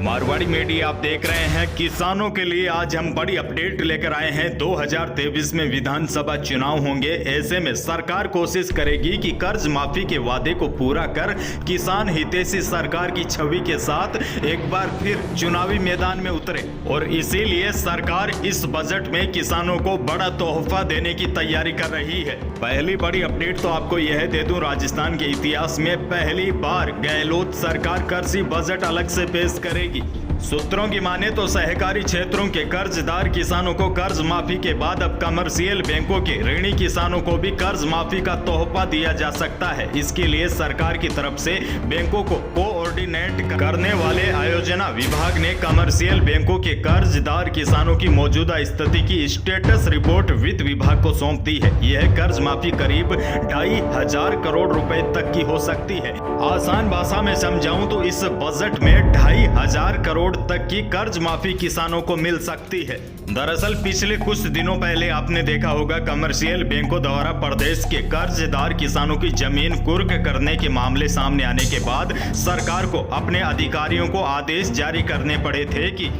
Marwari media आप देख रहे हैं। किसानों के लिए आज हम बड़ी अपडेट लेकर आए हैं। 2023 में विधानसभा चुनाव होंगे। ऐसे में सरकार कोशिश करेगी कि कर्ज माफी के वादे को पूरा कर किसान हितैषी सरकार की छवि के साथ एक बार फिर चुनावी मैदान में उतरे और इसीलिए सरकार इस बजट में किसानों को बड़ा तोहफा देने की तैयारी कर रही है। पहली बड़ी अपडेट तो आपको यह दे दूं, राजस्थान के इतिहास में पहली बार गहलोत सरकार कृषि बजट अलग से पेश करेगी। सूत्रों की माने तो सहकारी क्षेत्रों के कर्जदार किसानों को कर्ज माफी के बाद अब कमर्शियल बैंकों के ऋणी किसानों को भी कर्ज माफी का तोहफा दिया जा सकता है। इसके लिए सरकार की तरफ से बैंकों को कोऑर्डिनेट करने वाले आयोजना विभाग ने कमर्शियल बैंकों के कर्जदार किसानों की मौजूदा स्थिति की स्टेटस रिपोर्ट वित्त विभाग को सौंप दी है। यह कर्ज माफी करीब 2,500 करोड़ रुपए तक की हो सकती है। आसान भाषा में समझाऊं तो इस बजट में 2,500 करोड़ तक की कर्ज माफी किसानों को मिल सकती है। दरअसल पिछले कुछ दिनों पहले आपने देखा होगा, कमर्शियल बैंकों द्वारा प्रदेश के कर्जदार किसानों की जमीन कुर्क करने के मामले सामने आने के बाद सरकार को अपने अधिकारियों को आदेश जारी करने पड़े थे कि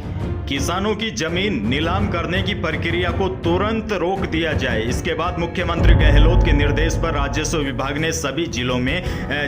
किसानों की जमीन नीलाम करने की प्रक्रिया को तुरंत रोक दिया जाए। इसके बाद मुख्यमंत्री गहलोत के निर्देश पर राजस्व विभाग ने सभी जिलों में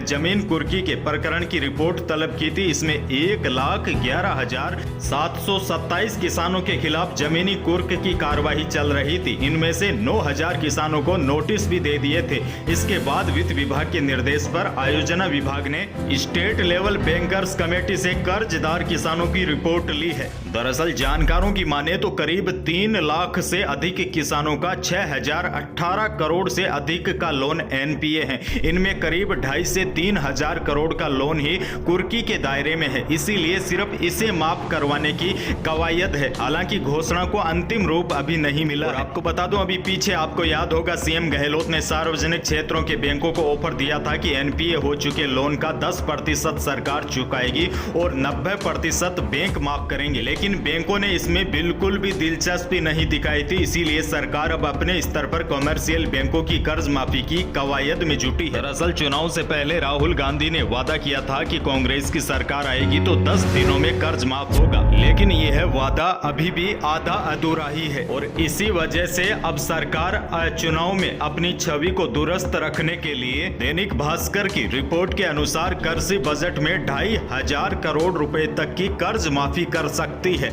जमीन कुर्की के प्रकरण की रिपोर्ट तलब की थी। इसमें 1,11,727 किसानों के खिलाफ जमीनी कुर्क की कार्रवाई चल रही थी। इनमें से 9,000 किसानों को नोटिस भी दे दिए थे। इसके बाद वित्त विभाग के निर्देश पर आयोजना विभाग ने स्टेट लेवल बैंकर्स कमेटी से कर्जदार किसानों की रिपोर्ट ली है। दरअसल जानकारों की माने तो करीब 3 लाख से अधिक किसानों का 6,018 करोड़ से अधिक का लोन एनपीए है। इनमें करीब 2,500 से 3,000 करोड़ का लोन ही कुर्की के दायरे में है। इसीलिए सिर्फ इसे माफ करवाने की कवायद है। हालांकि घोषणा को अंतिम रूप अभी नहीं मिला। और आपको बता दूं, अभी पीछे आपको याद होगा, सीएम गहलोत ने सार्वजनिक क्षेत्रों के बैंकों को ऑफर दिया था कि एनपीए हो चुके लोन का 10% सरकार चुकाएगी और 90% बैंक माफ करेंगे। लेकिन बैंकों ने इसमें बिल्कुल भी दिलचस्पी नहीं दिखाई थी। इसीलिए सरकार अब अपने स्तर पर कमर्शियल बैंकों की कर्ज माफी की कवायद में जुटी है। दरअसल चुनाव से पहले राहुल गांधी ने वादा किया था कि कांग्रेस की सरकार आएगी तो 10 दिनों में कर्ज माफ होगा, लेकिन यह वादा अभी भी आधा अधूरा ही है। और इसी वजह से अब सरकार चुनाव में अपनी छवि को दुरुस्त रखने के लिए दैनिक भास्कर की रिपोर्ट के अनुसार कृषि बजट में 2,500 करोड़ रुपए तक की कर्ज माफी कर सकती है।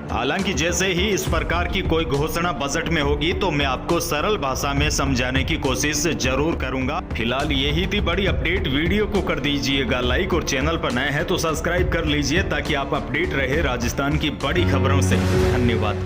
हालांकि जैसे ही इस प्रकार की कोई घोषणा बजट में होगी तो मैं आपको सरल भाषा में समझाने की कोशिश जरूर करूंगा। फिलहाल यही थी बड़ी अपडेट। वीडियो को कर दीजिएगा लाइक और चैनल पर नए हैं तो सब्सक्राइब कर लीजिए ताकि आप अपडेट रहे राजस्थान की बड़ी खबरों से। धन्यवाद।